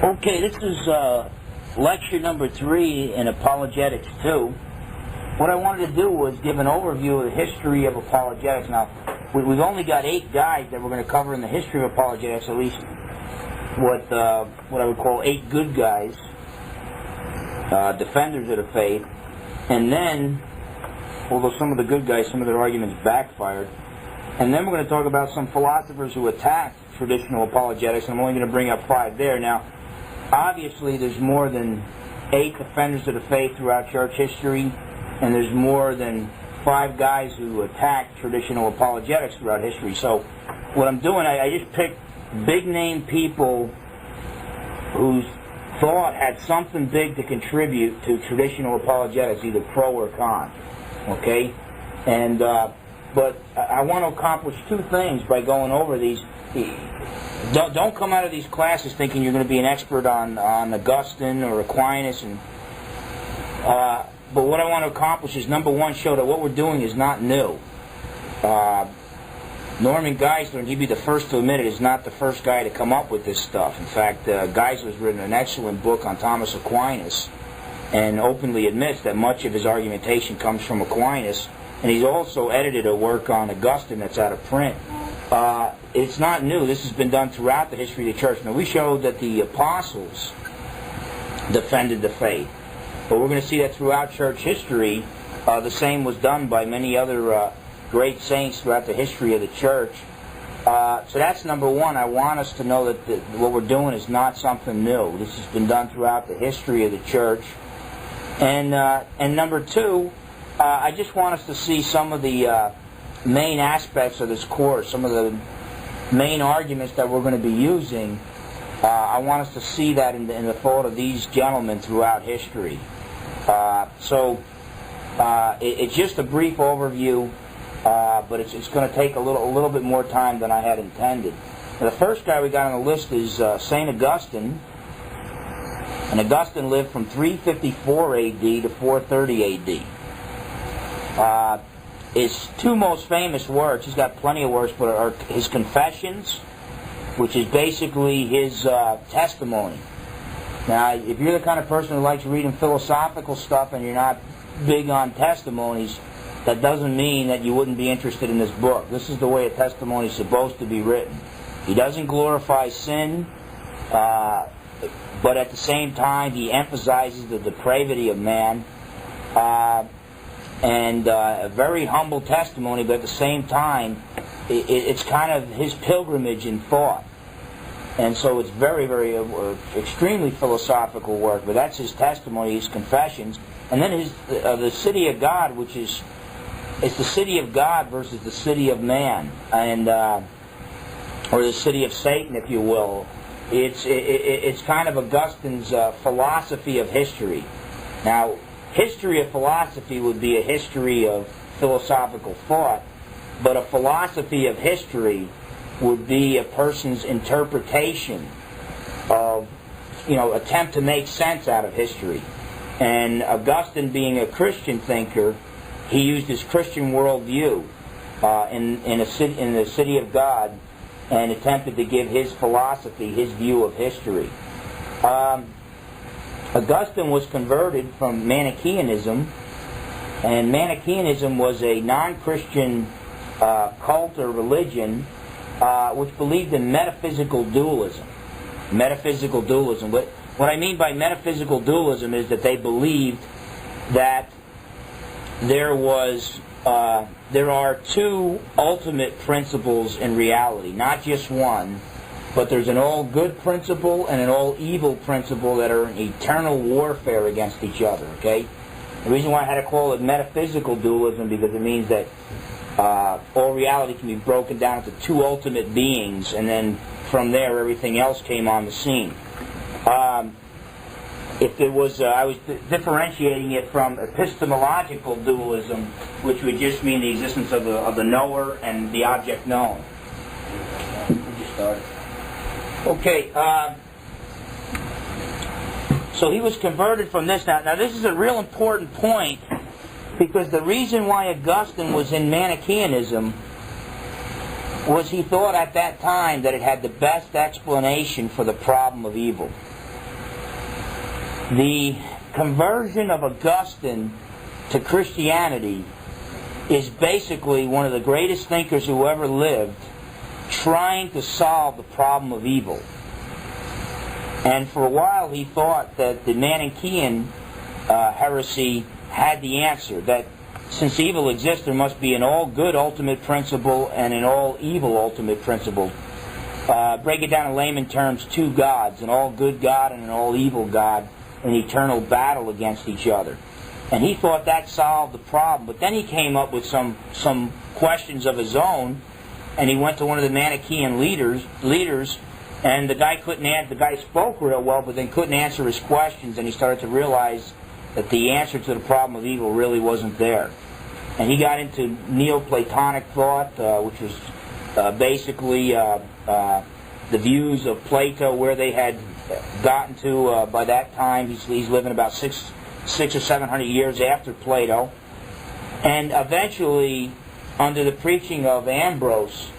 Okay, this is lecture number 3 in Apologetics 2. What I wanted to do was give an overview of the history of apologetics. Now, we've only got 8 guys that we're going to cover in the history of apologetics, at least what I would call 8 good guys, defenders of the faith. And then, although some of the good guys, some of their arguments backfired, and then we're going to talk about some philosophers who attacked traditional apologetics, and I'm only going to bring up 5 there. Now, obviously, there's more than 8 defenders of the faith throughout church history, and there's more than 5 guys who attacked traditional apologetics throughout history. So what I'm doing, I just picked big-name people whose thought had something big to contribute to traditional apologetics, either pro or con. Okay? And but I want to accomplish 2 things by going over these. Don't come out of these classes thinking you're going to be an expert on Augustine or Aquinas. But what I want to accomplish is, number 1, show that what we're doing is not new. Norman Geisler, and he'd be the first to admit it, is not the first guy to come up with this stuff. In fact, Geisler's written an excellent book on Thomas Aquinas and openly admits that much of his argumentation comes from Aquinas. And he's also edited a work on Augustine that's out of print. It's not new. This has been done throughout the history of the church. Now, we showed that the apostles defended the faith. But we're going to see that throughout church history, the same was done by many other great saints throughout the history of the church. So that's number 1. I want us to know that what we're doing is not something new. This has been done throughout the history of the church. And number 2, I just want us to see some of the main aspects of this course, some of the main arguments that we're going to be using. I want us to see that in the thought of these gentlemen throughout history. It's just a brief overview, but it's going to take a little bit more time than I had intended. Now, the first guy we got on the list is St. Augustine. And Augustine lived from 354 A.D. to 430 A.D. His 2 most famous works, he's got plenty of works, but are his Confessions, which is basically his testimony. Now, if you're the kind of person who likes reading philosophical stuff and you're not big on testimonies, that doesn't mean that you wouldn't be interested in this book. This is the way a testimony is supposed to be written. He doesn't glorify sin, but at the same time he emphasizes the depravity of man. And a very humble testimony, but at the same time, it's kind of his pilgrimage in thought. And so it's very, very, extremely philosophical work, but that's his testimony, his Confessions. And then the City of God, which is, it's the City of God versus the City of Man, and or the City of Satan, if you will. It's kind of Augustine's philosophy of history. Now, history of philosophy would be a history of philosophical thought, but a philosophy of history would be a person's interpretation of, attempt to make sense out of history. And Augustine, being a Christian thinker, he used his Christian worldview in the City of God and attempted to give his philosophy, his view of history. Augustine was converted from Manichaeanism, and Manichaeanism was a non-Christian cult or religion which believed in metaphysical dualism. Metaphysical dualism. What I mean by metaphysical dualism is that they believed that there are 2 ultimate principles in reality, not just one. But there's an all-good principle and an all-evil principle that are in eternal warfare against each other, okay? The reason why I had to call it metaphysical dualism, because it means that all reality can be broken down into 2 ultimate beings, and then from there everything else came on the scene. If it was, I was differentiating it from epistemological dualism, which would just mean the existence of the knower and the object known. We'll just start. Okay, so he was converted from this. Now this is a real important point, because the reason why Augustine was in Manichaeanism was he thought at that time that it had the best explanation for the problem of evil. The conversion of Augustine to Christianity is basically one of the greatest thinkers who ever lived trying to solve the problem of evil. And for a while he thought that the Manichaean heresy had the answer, that since evil exists there must be an all-good ultimate principle and an all-evil ultimate principle. Break it down in layman terms, two gods, an all-good God and an all-evil God, in eternal battle against each other. And he thought that solved the problem, but then he came up with some questions of his own, and he went to one of the Manichaean leaders, and the guy couldn't answer. The guy spoke real well, but then couldn't answer his questions, and he started to realize that the answer to the problem of evil really wasn't there. And he got into Neoplatonic thought, which was basically the views of Plato, where they had gotten to by that time. He's living about 600 or 700 years after Plato. And eventually, under the preaching of Ambrose,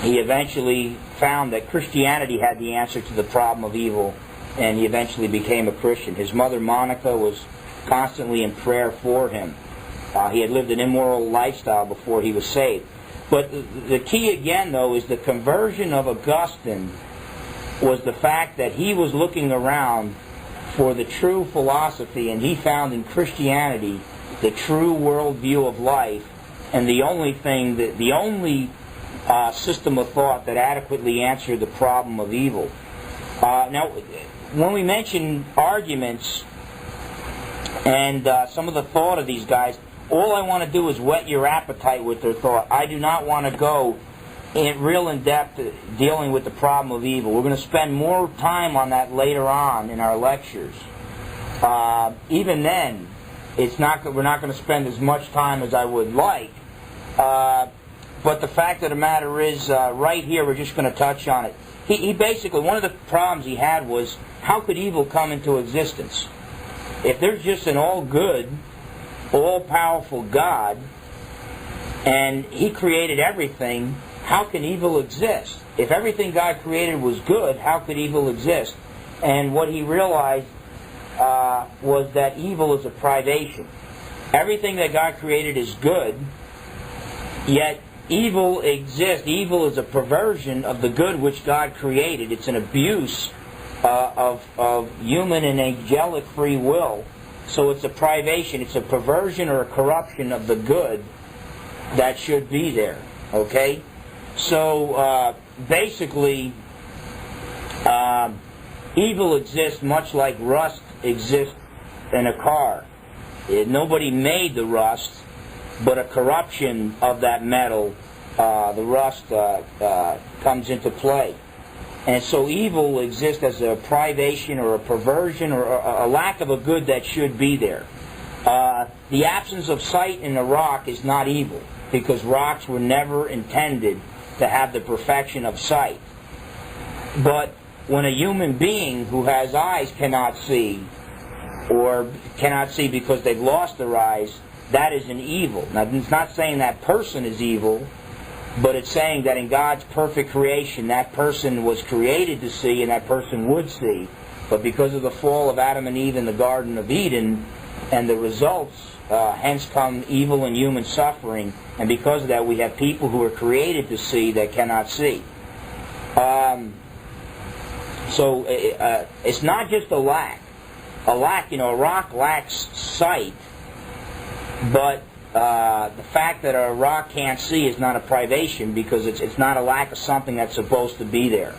he eventually found that Christianity had the answer to the problem of evil, and he eventually became a Christian. His mother Monica was constantly in prayer for him. He had lived an immoral lifestyle before he was saved. But the key again, though, is the conversion of Augustine was the fact that he was looking around for the true philosophy, and he found in Christianity the true worldview of life, and the only system of thought that adequately answered the problem of evil. Now, when we mention arguments and some of the thought of these guys, all I want to do is whet your appetite with their thought. I do not want to go in depth dealing with the problem of evil. We're going to spend more time on that later on in our lectures. Even then, we're not going to spend as much time as I would like. But the fact of the matter is, right here, we're just going to touch on it. He basically, one of the problems he had was, how could evil come into existence? If there's just an all-good, all-powerful God, and He created everything, how can evil exist? If everything God created was good, how could evil exist? And what he realized was that evil is a privation. Everything that God created is good, yet evil exists. Evil is a perversion of the good which God created. It's an abuse of human and angelic free will. So it's a privation. It's a perversion or a corruption of the good that should be there. Okay? So basically, evil exists much like rust exists in a car. Nobody made the rust, but a corruption of that metal, the rust, comes into play. And so evil exists as a privation or a perversion or a lack of a good that should be there. The absence of sight in a rock is not evil, because rocks were never intended to have the perfection of sight. But when a human being who has eyes cannot see, or cannot see because they've lost their eyes, that is an evil. Now, it's not saying that person is evil, but it's saying that in God's perfect creation, that person was created to see, and that person would see. But because of the fall of Adam and Eve in the Garden of Eden, and the results, hence come evil and human suffering, and because of that we have people who are created to see that cannot see. So it's not just a lack. A rock lacks sight, but the fact that a rock can't see is not a privation, because it's not a lack of something that's supposed to be there.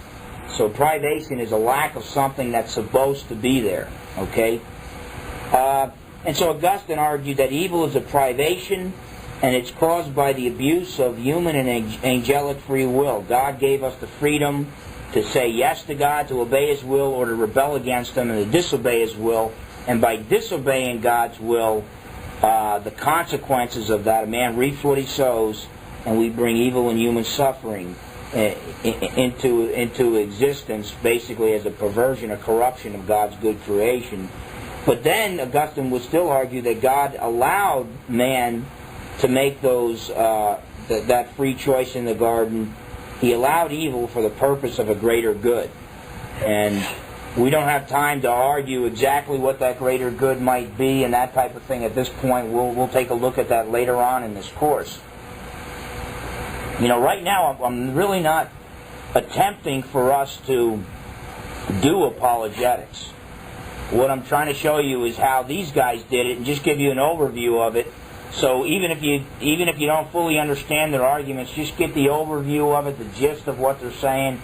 So privation is a lack of something that's supposed to be there. Okay? And so Augustine argued that evil is a privation, and it's caused by the abuse of human and angelic free will. God gave us the freedom to say yes to God, to obey His will, or to rebel against Him and to disobey His will. And by disobeying God's will, the consequences of that, a man reaps what he sows, and we bring evil and human suffering into existence, basically as a perversion, a corruption of God's good creation. But then Augustine would still argue that God allowed man to make that free choice in the garden. He allowed evil for the purpose of a greater good. And We don't have time to argue exactly what that greater good might be and that type of thing at this point. We'll take a look at that later on in this course. Right now I'm really not attempting for us to do apologetics. What I'm trying to show you is how these guys did it and just give you an overview of it. So even if you don't fully understand their arguments, just get the overview of it, the gist of what they're saying.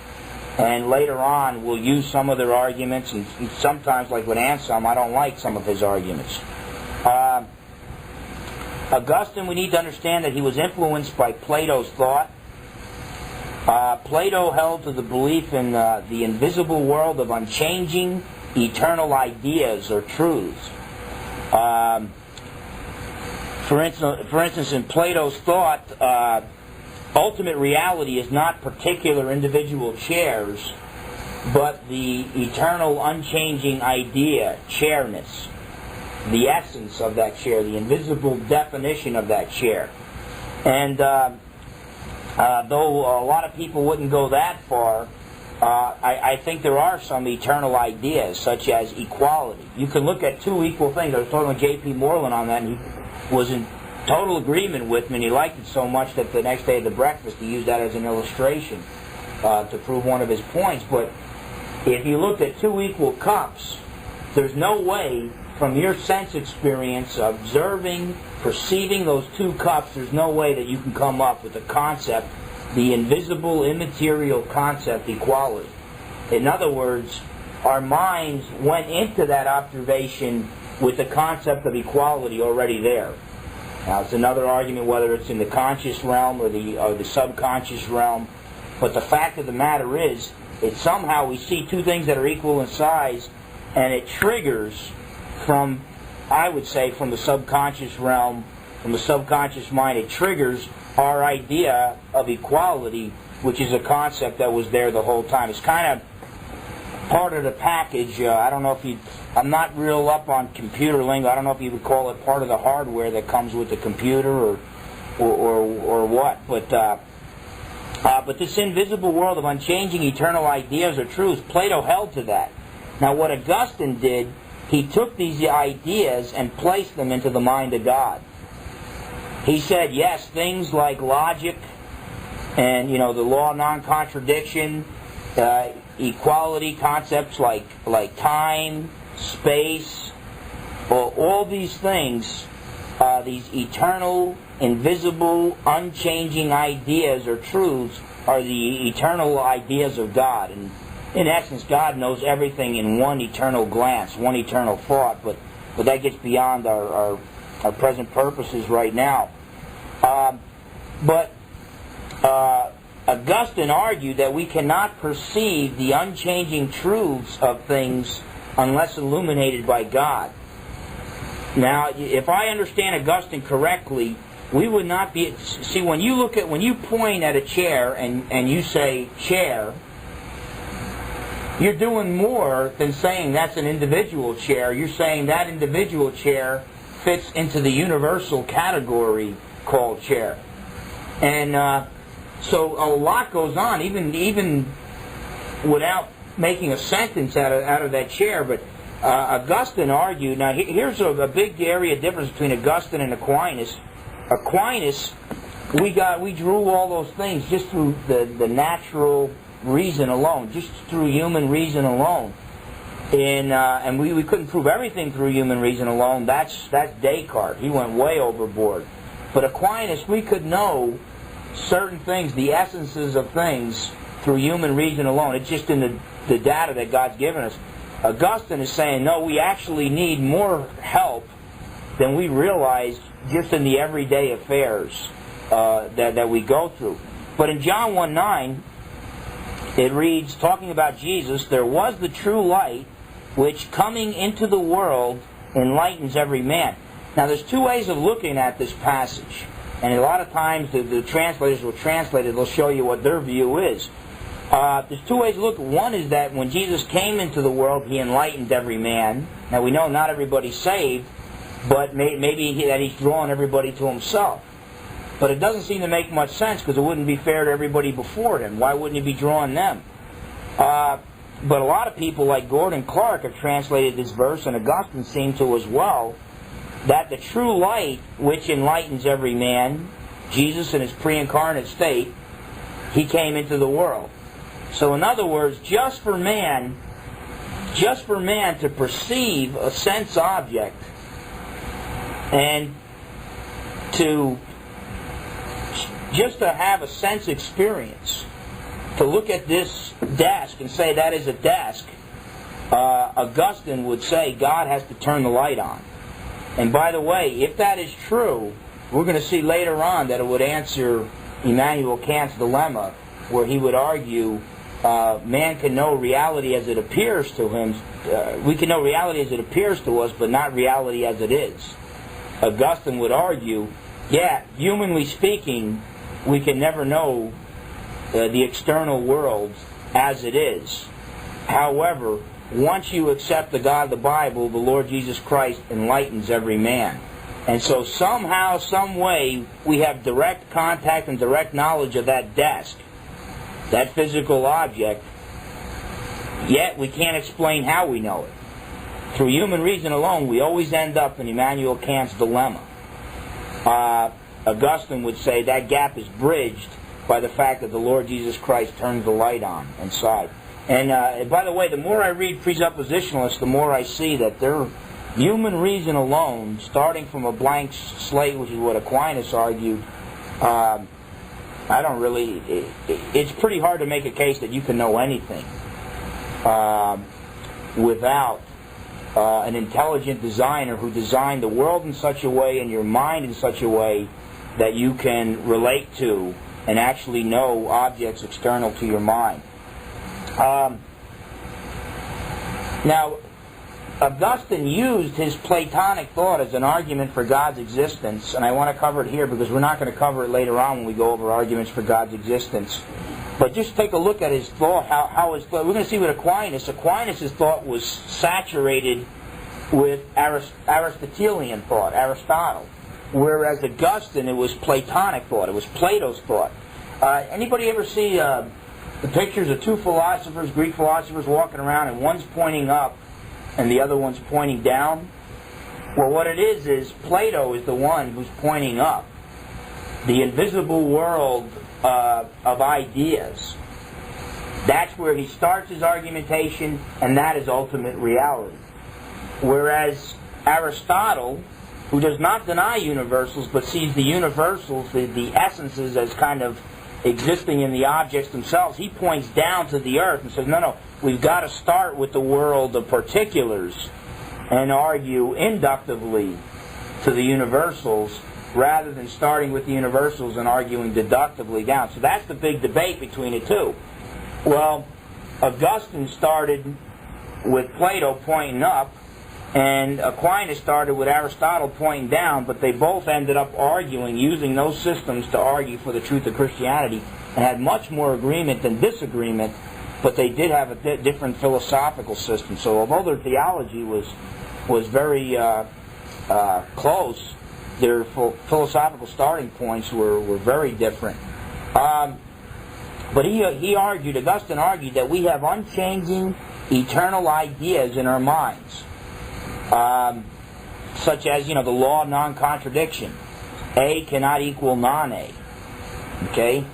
And later on, we'll use some of their arguments, and sometimes, like with Anselm, I don't like some of his arguments. Augustine, we need to understand that he was influenced by Plato's thought. Plato held to the belief in the invisible world of unchanging, eternal ideas or truths. For instance, in Plato's thought, ultimate reality is not particular individual chairs, but the eternal, unchanging idea, chairness, the essence of that chair, the invisible definition of that chair. And though a lot of people wouldn't go that far, I think there are some eternal ideas, such as equality. You can look at two equal things. I was talking with J.P. Moreland on that, and he was in total agreement with me, and he liked it so much that the next day at the breakfast he used that as an illustration to prove one of his points. But if you looked at two equal cups, there's no way, from your sense experience, observing, perceiving those two cups, there's no way that you can come up with the concept, the invisible, immaterial concept, equality. In other words, our minds went into that observation with the concept of equality already there. Now, it's another argument whether it's in the conscious realm or the subconscious realm, but the fact of the matter is, it's somehow we see two things that are equal in size, and it triggers from, I would say, from the subconscious realm, from the subconscious mind, it triggers our idea of equality, which is a concept that was there the whole time. It's kind of part of the package. I don't know if I'm not real up on computer lingo. I don't know if you would call it part of the hardware that comes with the computer or what. But this invisible world of unchanging eternal ideas or truths, Plato held to that. Now what Augustine did, he took these ideas and placed them into the mind of God. He said, yes, things like logic and, the law of non-contradiction, equality, concepts like time, space, all these things, these eternal, invisible, unchanging ideas or truths are the eternal ideas of God. And in essence, God knows everything in one eternal glance, one eternal thought, but that gets beyond our present purposes right now. But Augustine argued that we cannot perceive the unchanging truths of things unless illuminated by God. Now, if I understand Augustine correctly, we would not be... See, when you point at a chair and you say chair, you're doing more than saying that's an individual chair. You're saying that individual chair fits into the universal category called chair. And so a lot goes on, even without making a sentence out of that chair. But Augustine argued, now here's a big area difference between Augustine and Aquinas. Aquinas, we drew all those things just through the natural reason alone, just through human reason alone. And we couldn't prove everything through human reason alone. That's Descartes. He went way overboard. But Aquinas, we could know certain things, the essences of things, through human reason alone. It's just in the data that God's given us. Augustine is saying, no, we actually need more help than we realize just in the everyday affairs that we go through. But in John 1:9, it reads, talking about Jesus, there was the true light, which coming into the world enlightens every man. Now there's two ways of looking at this passage. And a lot of times the translators will translate it, they'll show you what their view is. There's two ways to look. One is that when Jesus came into the world, He enlightened every man. Now we know not everybody's saved, but maybe that He's drawing everybody to Himself. But it doesn't seem to make much sense because it wouldn't be fair to everybody before Him. Why wouldn't He be drawing them? But a lot of people like Gordon Clark have translated this verse, and Augustine seemed to as well, that the true light which enlightens every man, Jesus in his pre-incarnate state, he came into the world. So in other words, just for man to perceive a sense object and just to have a sense experience, to look at this desk and say that is a desk, Augustine would say God has to turn the light on. And by the way, if that is true, we're going to see later on that it would answer Immanuel Kant's dilemma, where he would argue man can know reality as it appears to him. We can know reality as it appears to us, but not reality as it is. Augustine would argue, yeah, humanly speaking, we can never know the external world as it is. However, once you accept the God of the Bible, the Lord Jesus Christ enlightens every man. And so somehow, some way, we have direct contact and direct knowledge of that desk, that physical object, yet we can't explain how we know it. Through human reason alone, we always end up in Immanuel Kant's dilemma. Augustine would say that gap is bridged by the fact that the Lord Jesus Christ turns the light on inside. And by the way, the more I read presuppositionalists, the more I see that their human reason alone, starting from a blank slate, which is what Aquinas argued, it's pretty hard to make a case that you can know anything without an intelligent designer who designed the world in such a way and your mind in such a way that you can relate to and actually know objects external to your mind. Now, Augustine used his Platonic thought as an argument for God's existence, and I want to cover it here because we're not going to cover it later on when we go over arguments for God's existence. But just take a look at his thought, how his thought. We're going to see with Aquinas. Aquinas' thought was saturated with Aristotelian thought, Aristotle, whereas Augustine, it was Platonic thought. It was Plato's thought. Anybody ever see the pictures of two philosophers, Greek philosophers, walking around, and one's pointing up and the other one's pointing down? Well, what it is Plato is the one who's pointing up. The invisible world of ideas. That's where he starts his argumentation, and that is ultimate reality. Whereas Aristotle, who does not deny universals, but sees the universals, the essences, as kind of existing in the objects themselves, he points down to the earth and says, no, we've got to start with the world of particulars and argue inductively to the universals rather than starting with the universals and arguing deductively down. So that's the big debate between the two. Well, Augustine started with Plato pointing up, and Aquinas started with Aristotle pointing down, but they both ended up arguing, using those systems to argue for the truth of Christianity, and had much more agreement than disagreement, but they did have a different philosophical system. So although their theology was very close, their philosophical starting points were very different. But Augustine argued that we have unchanging, eternal ideas in our minds. Such as, the law of non-contradiction. A cannot equal non-A. Okay?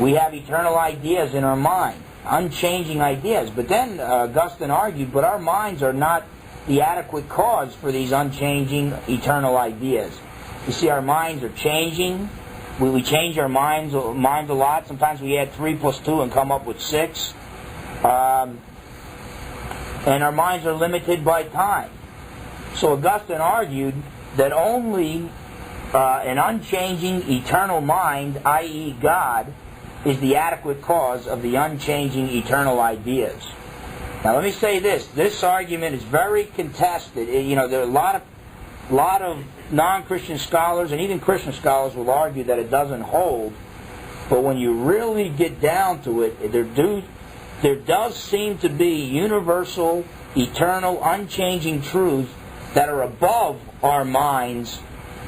We have eternal ideas in our mind. Unchanging ideas. But then Augustine argued, but our minds are not the adequate cause for these unchanging, eternal ideas. You see, our minds are changing. We change our minds a lot. Sometimes we add 3 plus 2 and come up with 6. And our minds are limited by time. So Augustine argued that only an unchanging, eternal mind, i.e. God, is the adequate cause of the unchanging, eternal ideas. Now let me say this. This argument is very contested. There are a lot of non-Christian scholars, and even Christian scholars will argue that it doesn't hold. But when you really get down to it, there does seem to be universal, eternal, unchanging truths that are above our minds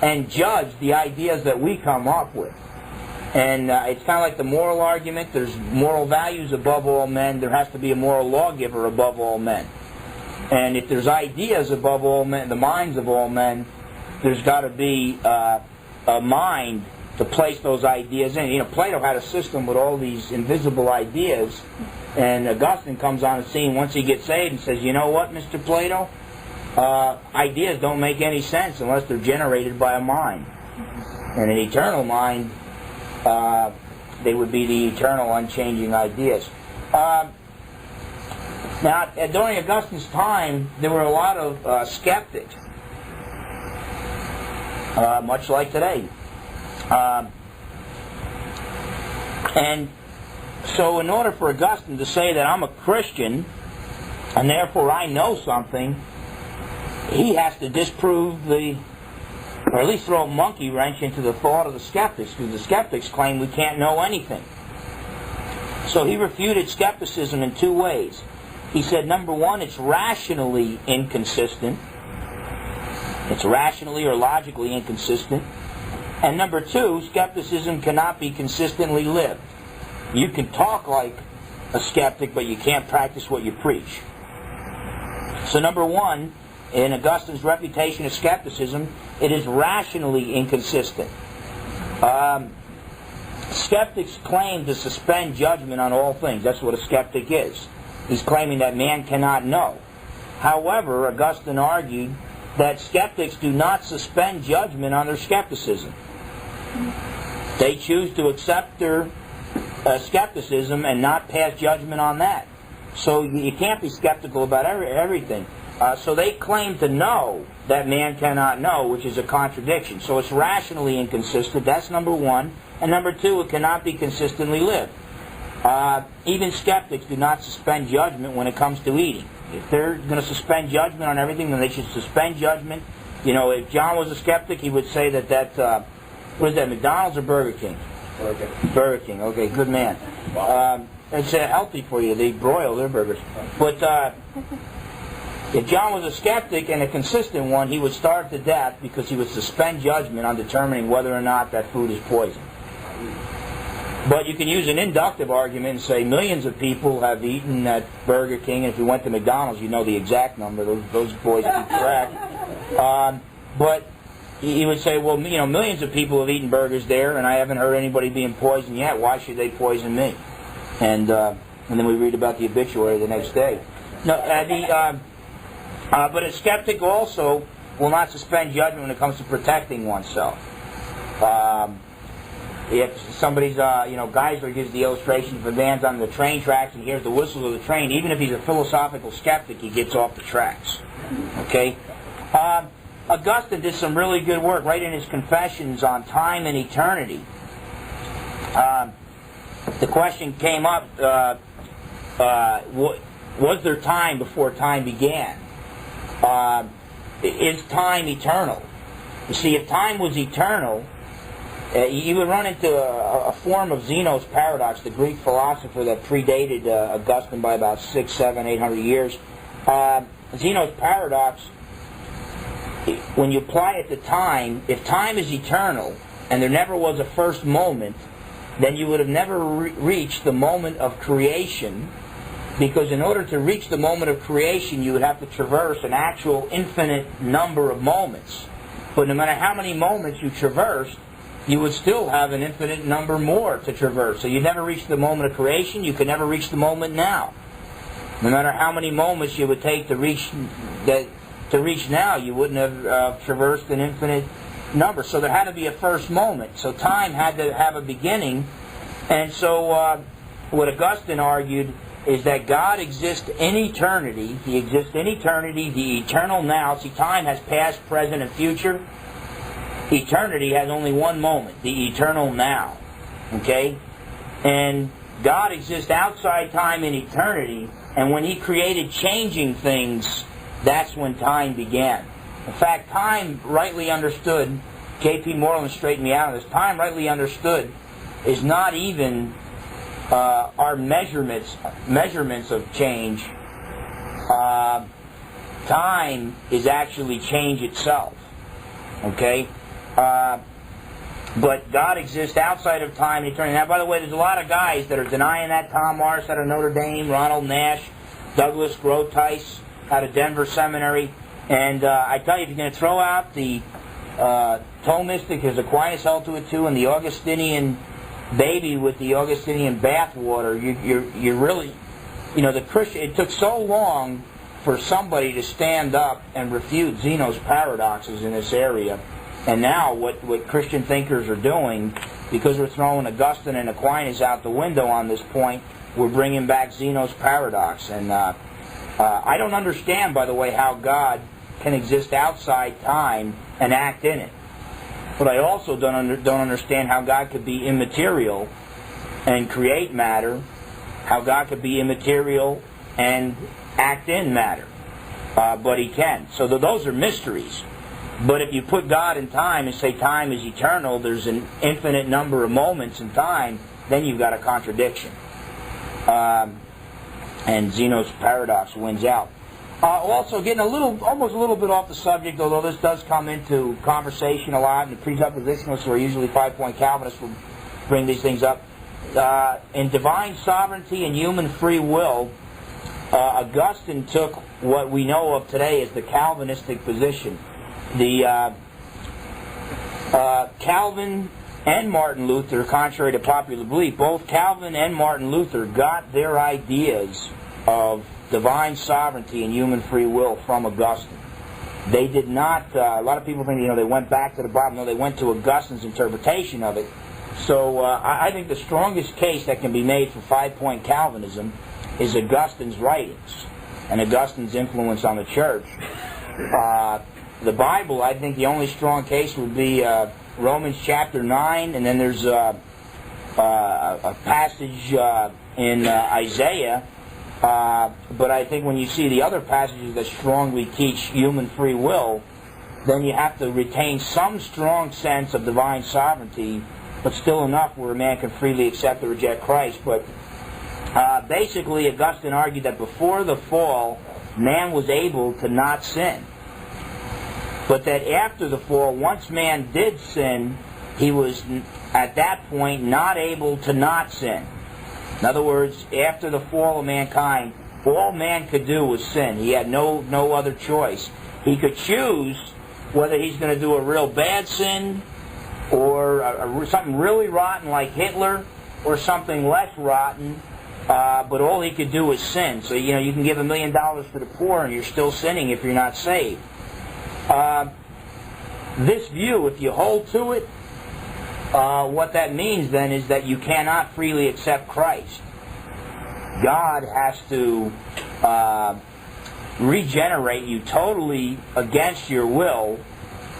and judge the ideas that we come up with. And it's kind of like the moral argument. There's moral values above all men. There has to be a moral lawgiver above all men. And if there's ideas above all men, the minds of all men, there's got to be a mind to place those ideas in. You know, Plato had a system with all these invisible ideas, and Augustine comes on the scene once he gets saved and says, you know what, Mr. Plato? Ideas don't make any sense unless they're generated by a mind. And an eternal mind, they would be the eternal, unchanging ideas. Now, during Augustine's time, there were a lot of skeptics, much like today. And so in order for Augustine to say that I'm a Christian, and therefore I know something, he has to disprove or at least throw a monkey wrench into the thought of the skeptics, because the skeptics claim we can't know anything. So he refuted skepticism in two ways. He said, number one, it's rationally inconsistent. It's rationally or logically inconsistent. And number two, skepticism cannot be consistently lived. You can talk like a skeptic, but you can't practice what you preach. So number one, in Augustine's refutation of skepticism, it is rationally inconsistent. Skeptics claim to suspend judgment on all things. That's what a skeptic is. He's claiming that man cannot know. However, Augustine argued that skeptics do not suspend judgment on their skepticism. They choose to accept their skepticism and not pass judgment on that. So you can't be skeptical about everything. So they claim to know that man cannot know, which is a contradiction. So it's rationally inconsistent. That's number one. And number two, it cannot be consistently lived. Even skeptics do not suspend judgment when it comes to eating. If they're going to suspend judgment on everything, then they should suspend judgment. You know, if John was a skeptic, he would say that what is that, McDonald's or Burger King? Burger. Burger King. Okay, good man. It's healthy for you. They broil their burgers. But if John was a skeptic and a consistent one, he would starve to death because he would suspend judgment on determining whether or not that food is poison. But you can use an inductive argument and say millions of people have eaten at Burger King, and if you went to McDonald's, you know the exact number. Those boys would be correct. But he would say, well, you know, millions of people have eaten burgers there, and I haven't heard anybody being poisoned yet. Why should they poison me? And then we read about the obituary the next day. No, but a skeptic also will not suspend judgment when it comes to protecting oneself. If somebody's, Geisler gives the illustration, if a man's on the train tracks and hears the whistles of the train, even if he's a philosophical skeptic, he gets off the tracks. Okay? Augustine did some really good work right in his Confessions on time and eternity. The question came up, was there time before time began? Is time eternal? You see, if time was eternal, you would run into a form of Zeno's paradox, the Greek philosopher that predated Augustine by about 600, 700, 800 years. Zeno's paradox, when you apply it to time, if time is eternal and there never was a first moment, then you would have never reached the moment of creation, because in order to reach the moment of creation, you would have to traverse an actual infinite number of moments. But no matter how many moments you traversed, you would still have an infinite number more to traverse. So you never reach the moment of creation, you could never reach the moment now. No matter how many moments you would take to reach now, you wouldn't have traversed an infinite number. So there had to be a first moment. So time had to have a beginning. And so what Augustine argued is that God exists in eternity. He exists in eternity, the eternal now. See, time has past, present, and future. Eternity has only one moment, the eternal now. Okay? And God exists outside time in eternity, and when He created changing things, that's when time began. In fact, time, rightly understood, J.P. Moreland straightened me out on this, time rightly understood is not even our measurements of change. Time is actually change itself. Okay? But God exists outside of time and eternity. Now, by the way, there's a lot of guys that are denying that. Tom Morris out of Notre Dame, Ronald Nash, Douglas Grotice out of Denver Seminary. And I tell you, if you're going to throw out the Thomistic as Aquinas held to it too, and the Augustinian baby with the Augustinian bathwater, you're really, the Christian. It took so long for somebody to stand up and refute Zeno's paradoxes in this area. And now what Christian thinkers are doing, because we're throwing Augustine and Aquinas out the window on this point, we're bringing back Zeno's paradox. And I don't understand, by the way, how God can exist outside time and act in it. But I also don't understand how God could be immaterial and create matter, how God could be immaterial and act in matter. But He can. So those are mysteries. But if you put God in time and say time is eternal, there's an infinite number of moments in time, then you've got a contradiction. And Zeno's paradox wins out. Also, getting almost a little bit off the subject, although this does come into conversation a lot, and the presuppositionalists, who are usually 5-point Calvinists, will bring these things up. In divine sovereignty and human free will, Augustine took what we know of today as the Calvinistic position. The Calvin and Martin Luther, contrary to popular belief, both Calvin and Martin Luther got their ideas of divine sovereignty and human free will from Augustine. They did not, a lot of people think, they went back to the Bible. No, they went to Augustine's interpretation of it. So I think the strongest case that can be made for 5-point Calvinism is Augustine's writings and Augustine's influence on the church. The Bible, I think the only strong case would be Romans chapter 9, and then there's a passage in Isaiah. But I think when you see the other passages that strongly teach human free will, then you have to retain some strong sense of divine sovereignty, but still enough where a man can freely accept or reject Christ. But basically, Augustine argued that before the fall, man was able to not sin. But that after the fall, once man did sin, he was at that point not able to not sin. In other words, after the fall of mankind, all man could do was sin. He had no other choice. He could choose whether he's going to do a real bad sin, or something really rotten like Hitler, or something less rotten, but all he could do was sin. So, you can give $1 million to the poor and you're still sinning if you're not saved. This view, if you hold to it, what that means then is that you cannot freely accept Christ. God has to regenerate you totally against your will,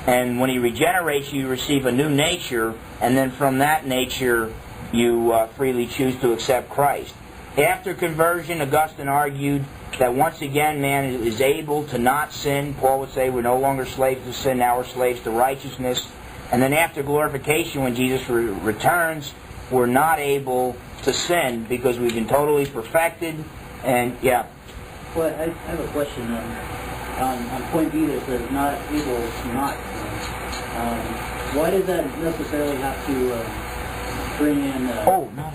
and when He regenerates you, you receive a new nature, and then from that nature you freely choose to accept Christ. After conversion, Augustine argued that once again man is able to not sin. Paul would say we're no longer slaves to sin, now we're slaves to righteousness. And then after glorification, when Jesus returns, we're not able to sin because we've been totally perfected. And yeah. Well, I have a question on point B that says not able to not sin. Why does that necessarily have to bring in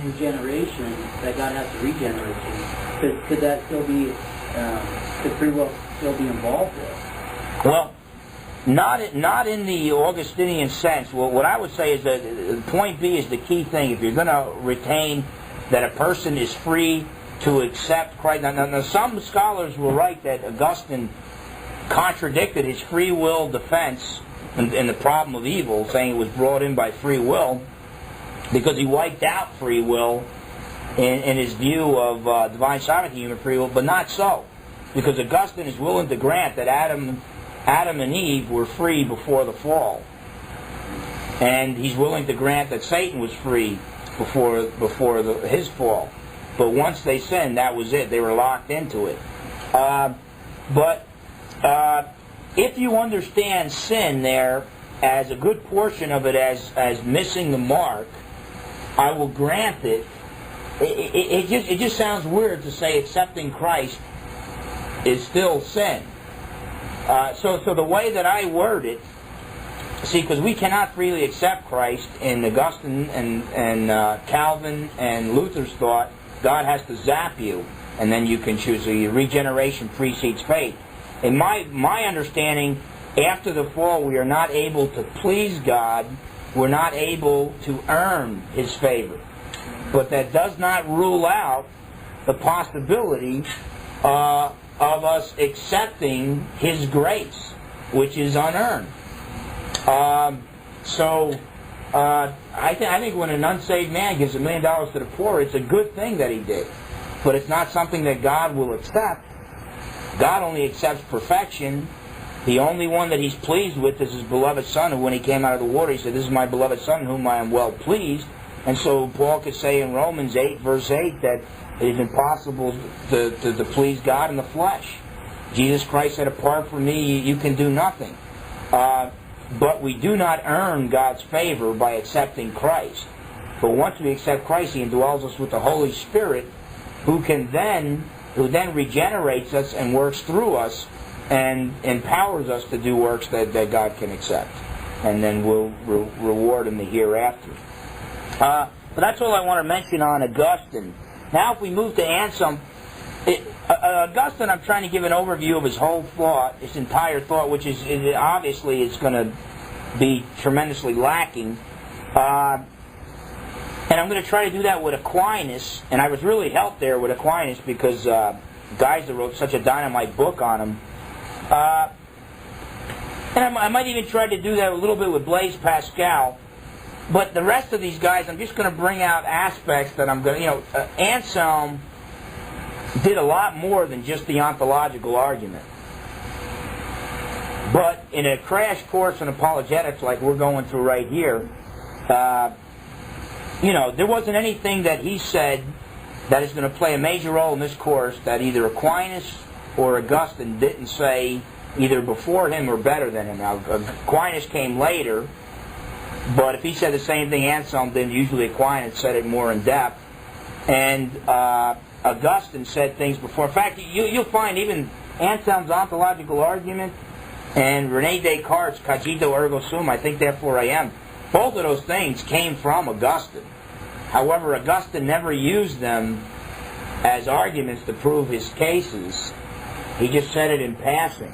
regeneration, that God has to regenerate you? Could that still be, could free will still be involved there? Well, not in the Augustinian sense. Well, what I would say is that point B is the key thing. If you're going to retain that a person is free to accept Christ. Now some scholars will write that Augustine contradicted his free will defense in the problem of evil, saying it was brought in by free will, because he wiped out free will in his view of divine sovereignty, human free will, but not so. Because Augustine is willing to grant that Adam and Eve were free before the fall. And he's willing to grant that Satan was free before his fall. But once they sinned, that was it. They were locked into it. But if you understand sin there as a good portion of it as missing the mark, I will grant it. It just sounds weird to say accepting Christ is still sin. So the way that I word it See, because we cannot freely accept Christ in Augustine and Calvin and Luther's thought. God has to zap you, and then you can choose. So your regeneration precedes faith. In my understanding, after the fall, we are not able to please God. We're not able to earn His favor. But that does not rule out the possibility of us accepting His grace, which is unearned. I think when an unsaved man gives $1 million to the poor, it's a good thing that he did. But it's not something that God will accept. God only accepts perfection. The only one that He's pleased with is His beloved Son, who when He came out of the water, He said, "This is my beloved Son, in whom I am well pleased." And so Paul could say in Romans 8, verse 8, that it is impossible to please God in the flesh. Jesus Christ said, "Apart from me, you can do nothing." But we do not earn God's favor by accepting Christ. But once we accept Christ, He indwells us with the Holy Spirit, who then regenerates us and works through us and empowers us to do works that God can accept, and then will reward in the hereafter. But that's all I want to mention on Augustine. Now, if we move to Anselm, Augustine, I'm trying to give an overview of his whole thought, his entire thought, which is obviously it's going to be tremendously lacking. And I'm going to try to do that with Aquinas, and I was really helped there with Aquinas because guys that wrote such a dynamite book on him. And I might even try to do that a little bit with Blaise Pascal. But the rest of these guys, I'm just going to bring out aspects that I'm going to, Anselm did a lot more than just the ontological argument. But in a crash course in apologetics like we're going through right here, there wasn't anything that he said that is going to play a major role in this course that either Aquinas or Augustine didn't say either before him or better than him. Now, Aquinas came later, but if he said the same thing Anselm did, usually Aquinas said it more in depth. And Augustine said things before. In fact, you'll find even Anselm's ontological argument and René Descartes' cogito ergo sum, I think therefore I am, both of those things came from Augustine. However, Augustine never used them as arguments to prove his cases. He just said it in passing.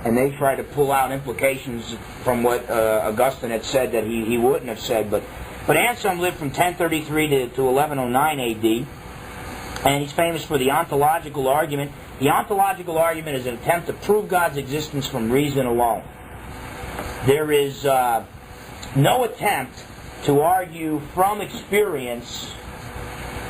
And they tried to pull out implications from what Augustine had said that he wouldn't have said. But Anselm lived from 1033 to 1109 A.D., and he's famous for the ontological argument. The ontological argument is an attempt to prove God's existence from reason alone. There is no attempt to argue from experience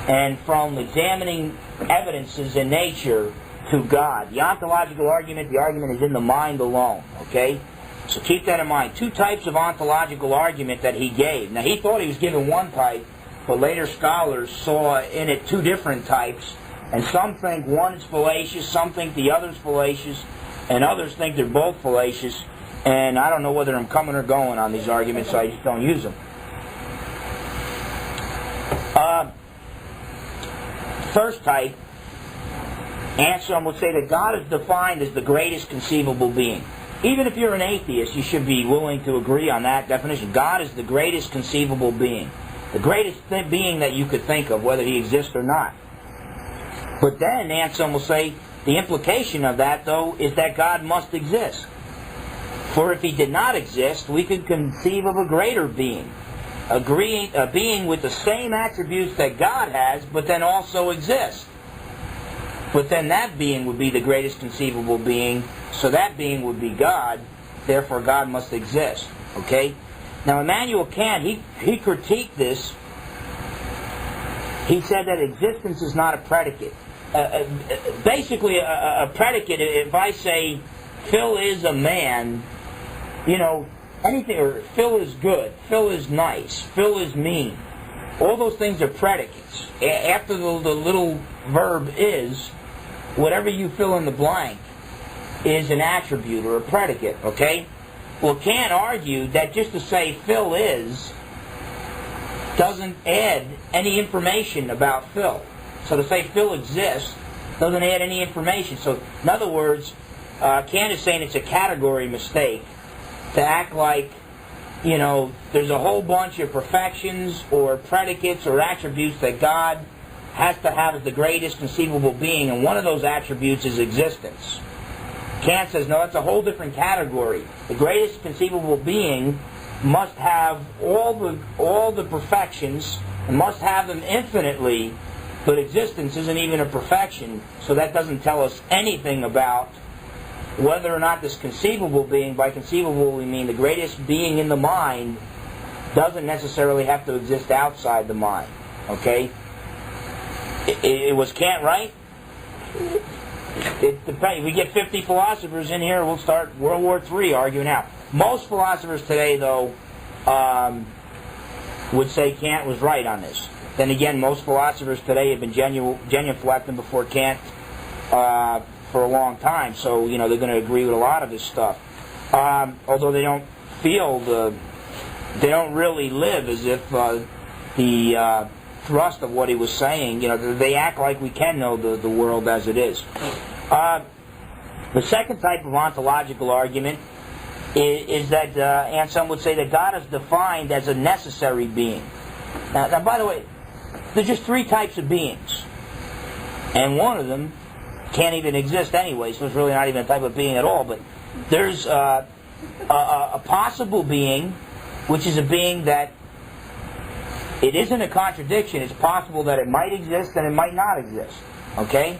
and from examining evidences in nature to God. The ontological argument, the argument is in the mind alone, okay? So keep that in mind. Two types of ontological argument that he gave. Now, he thought he was giving one type, but later scholars saw in it two different types, and some think one is fallacious, some think the other is fallacious, and others think they're both fallacious, and I don't know whether I'm coming or going on these arguments, so I just don't use them. First type, Anselm would say that God is defined as the greatest conceivable being. Even if you're an atheist, you should be willing to agree on that definition. God is the greatest conceivable being. The greatest being that you could think of, whether He exists or not. But then Anselm will say the implication of that, though, is that God must exist. For if He did not exist, we could conceive of a greater being. A being with the same attributes that God has, but then also exists. But then that being would be the greatest conceivable being, so that being would be God, therefore God must exist. Okay? Now Immanuel Kant, he critiqued this. He said that existence is not a predicate. Basically, a predicate, if I say Phil is a man, anything, or Phil is good, Phil is nice, Phil is mean. All those things are predicates. After the little verb is, whatever you fill in the blank is an attribute or a predicate, okay? Well, Kant argued that just to say Phil is doesn't add any information about Phil. So to say Phil exists doesn't add any information. So, in other words, Kant is saying it's a category mistake to act like there's a whole bunch of perfections or predicates or attributes that God has to have as the greatest conceivable being, and one of those attributes is existence. Kant says, no, that's a whole different category. The greatest conceivable being must have all the perfections, and must have them infinitely, but existence isn't even a perfection, so that doesn't tell us anything about whether or not this conceivable being, by conceivable we mean the greatest being in the mind, doesn't necessarily have to exist outside the mind. Okay? It was Kant right? It depends. If we get 50 philosophers in here, we'll start World War III arguing out. Most philosophers today, though, would say Kant was right on this. Then again, most philosophers today have been genuflecting before Kant for a long time, so they're going to agree with a lot of his stuff. Although they don't they don't really live as if the thrust of what he was saying, they act like we can know the world as it is. The second type of ontological argument is that, and some would say that God is defined as a necessary being. Now, by the way, there's just three types of beings, and one of them can't even exist anyway, so it's really not even a type of being at all. But there's a possible being, which is a being that it isn't a contradiction. It's possible that it might exist and it might not exist. Okay?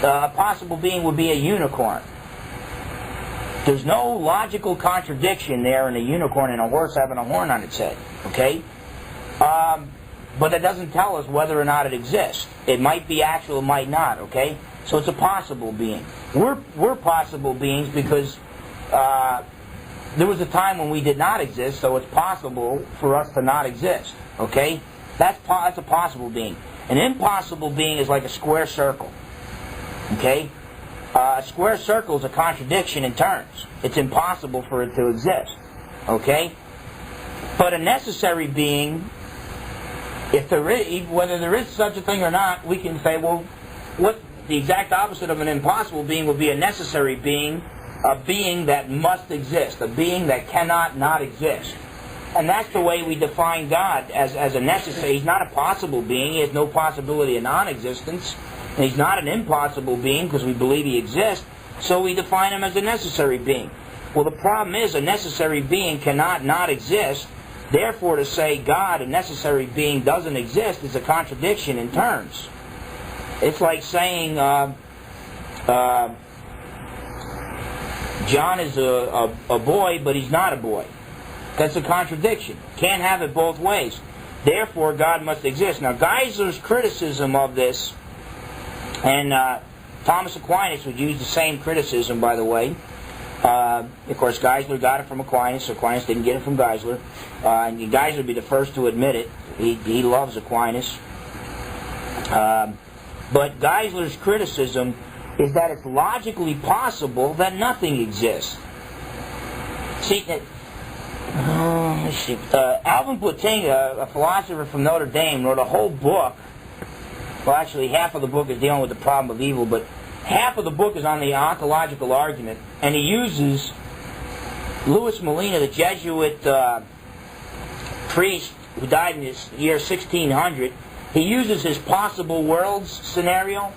A possible being would be a unicorn. There's no logical contradiction there in a unicorn and a horse having a horn on its head. Okay? But that doesn't tell us whether or not it exists. It might be actual, it might not. Okay? So it's a possible being. We're possible beings because there was a time when we did not exist, so it's possible for us to not exist. Okay? That's a possible being. An impossible being is like a square circle. Okay? A square circle is a contradiction in terms. It's impossible for it to exist. Okay? But a necessary being, whether there is such a thing or not, we can say, well, what the exact opposite of an impossible being would be a necessary being, a being that must exist, a being that cannot not exist. And that's the way we define God, as a necessary. He's not a possible being. He has no possibility of non-existence. And he's not an impossible being because we believe he exists, so we define him as a necessary being. Well, the problem is a necessary being cannot not exist. Therefore, to say God, a necessary being, doesn't exist is a contradiction in terms. It's like saying John is a boy, but he's not a boy. That's a contradiction. Can't have it both ways. Therefore, God must exist. Now, Geisler's criticism of this, and Thomas Aquinas would use the same criticism, by the way. Of course, Geisler got it from Aquinas, so Aquinas didn't get it from Geisler. And Geisler would be the first to admit it. He loves Aquinas. But Geisler's criticism is that it's logically possible that nothing exists. See, Alvin Plantinga, a philosopher from Notre Dame, wrote a whole book. Well, actually, half of the book is dealing with the problem of evil, but half of the book is on the ontological argument, and he uses Louis Molina, the Jesuit priest who died in the year 1600. He uses his possible worlds scenario.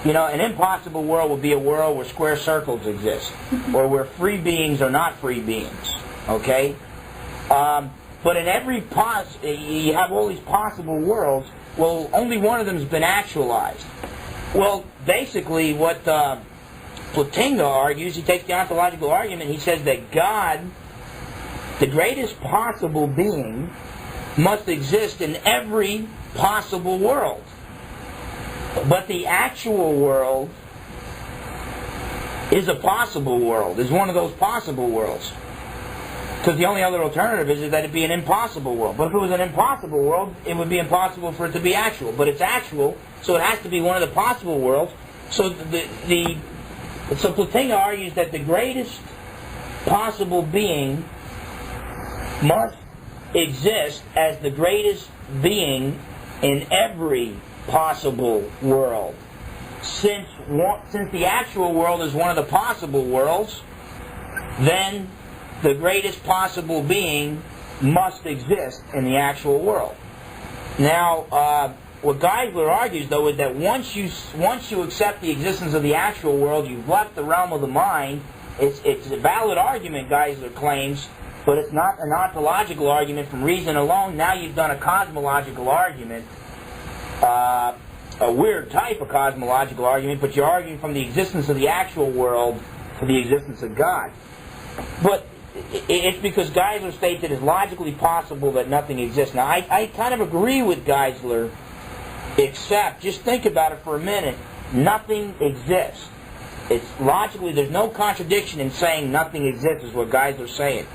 An impossible world would be a world where square circles exist, or where free beings are not free beings. Okay? But in every you have all these possible worlds. Well, only one of them has been actualized. Well, basically what Plantinga argues, he takes the ontological argument, he says that God, the greatest possible being, must exist in every possible world. But the actual world is a possible world, is one of those possible worlds. Because the only other alternative is that it be an impossible world. But if it was an impossible world, it would be impossible for it to be actual. But it's actual, so it has to be one of the possible worlds. So so Plantinga argues that the greatest possible being must exist as the greatest being in every possible world. Since the actual world is one of the possible worlds, then the greatest possible being must exist in the actual world. Now, what Geisler argues, though, is that once you accept the existence of the actual world, you've left the realm of the mind. It's a valid argument, Geisler claims, but it's not an ontological argument from reason alone. Now you've done a cosmological argument, a weird type of cosmological argument, but you're arguing from the existence of the actual world to the existence of God. But it's because Geisler states it is logically possible that nothing exists. Now, I kind of agree with Geisler, except, just think about it for a minute, nothing exists. It's logically, there's no contradiction in saying nothing exists, is what Geisler's saying.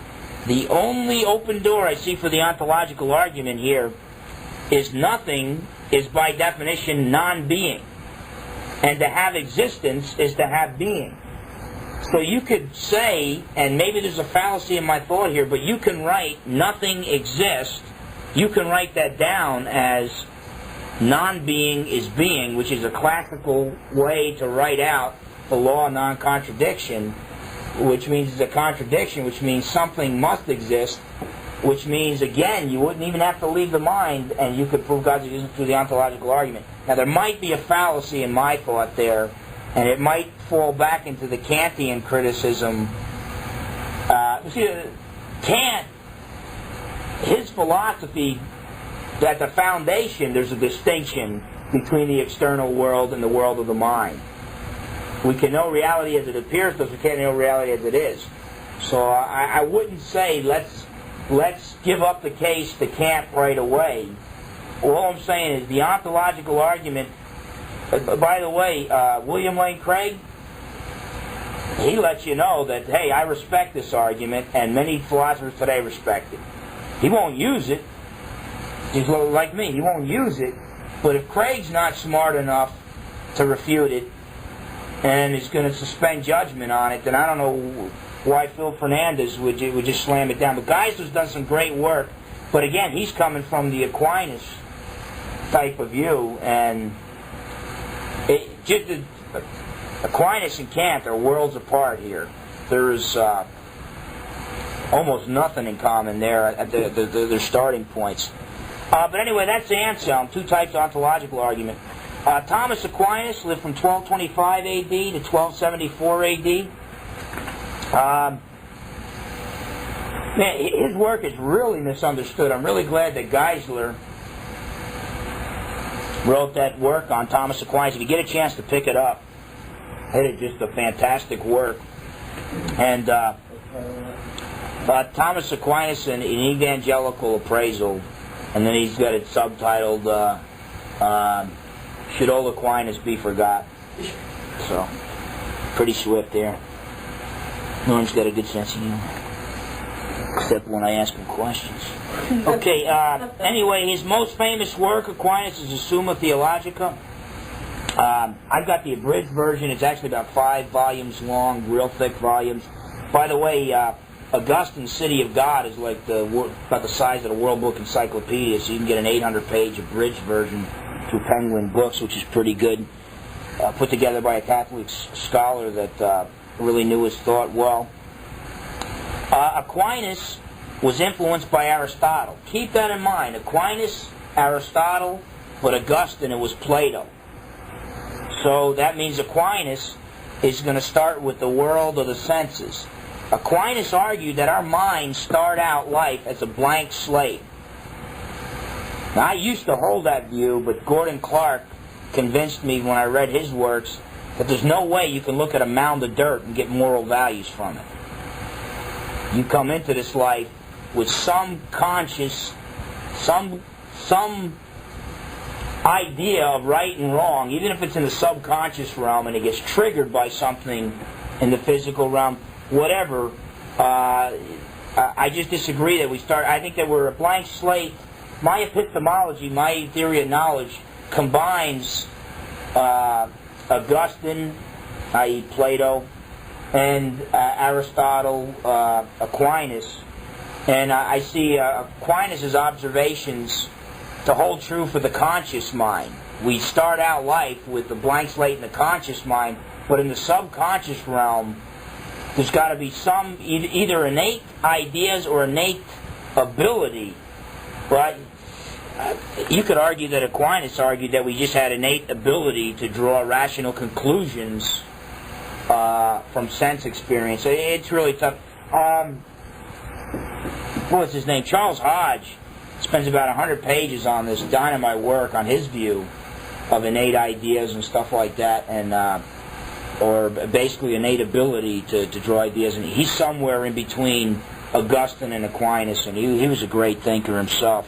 The only open door I see for the ontological argument here is nothing is by definition non-being. And to have existence is to have being. So you could say, and maybe there's a fallacy in my thought here, but you can write nothing exists. You can write that down as non-being is being, which is a classical way to write out the law of non-contradiction, which means it's a contradiction, which means something must exist, which means, again, you wouldn't even have to leave the mind, and you could prove God's existence through the ontological argument. Now, there might be a fallacy in my thought there, and it might fall back into the Kantian criticism. Kant, his philosophy, at the foundation, there's a distinction between the external world and the world of the mind. We can know reality as it appears, but we can't know reality as it is. So I wouldn't say let's give up the case to Kant right away. All I'm saying is the ontological argument. By the way, William Lane Craig, he lets you know that, hey, I respect this argument, and many philosophers today respect it. He won't use it. He's like me. He won't use it. But if Craig's not smart enough to refute it and is going to suspend judgment on it, then I don't know why Phil Fernandez would just slam it down. But Geisler's done some great work. But again, he's coming from the Aquinas type of view, and Aquinas and Kant are worlds apart here. There's almost nothing in common there at their starting points. But anyway, that's Anselm, two types of ontological argument. Thomas Aquinas lived from 1225 AD to 1274 AD. His work is really misunderstood. I'm really glad that Geisler wrote that work on Thomas Aquinas. If you get a chance to pick it up, it's just a fantastic work. And Thomas Aquinas, an evangelical appraisal, and then he's got it subtitled, Should Old Aquinas Be Forgot? So, pretty swift there. Norm's got a good sense of humor, except when I ask him questions. Okay, anyway, his most famous work, Aquinas, is the Summa Theologica. I've got the abridged version. It's actually about 5 volumes long, real thick volumes. By the way, Augustine's City of God is like about the size of the World Book Encyclopedia, so you can get an 800-page abridged version through Penguin Books, which is pretty good, put together by a Catholic scholar that really knew his thought well. Aquinas was influenced by Aristotle. Keep that in mind. Aquinas, Aristotle, but Augustine, it was Plato. So that means Aquinas is going to start with the world of the senses. Aquinas argued that our minds start out life as a blank slate. Now, I used to hold that view, but Gordon Clark convinced me when I read his works that there's no way you can look at a mound of dirt and get moral values from it. You come into this life with some conscious, some idea of right and wrong, even if it's in the subconscious realm and it gets triggered by something in the physical realm, whatever. I just disagree that we start. I think that we're a blank slate. My epistemology, my theory of knowledge, combines Augustine, i.e. Plato, and Aristotle, Aquinas. And I see Aquinas' observations to hold true for the conscious mind. We start out life with the blank slate in the conscious mind, but in the subconscious realm, there's got to be some either innate ideas or innate ability, right? You could argue that Aquinas argued that we just had innate ability to draw rational conclusions from sense experience. It's really tough. What's his name? Charles Hodge spends about 100 pages on this dynamite work on his view of innate ideas and stuff like that, and or basically innate ability to draw ideas. And he's somewhere in between Augustine and Aquinas, and he was a great thinker himself.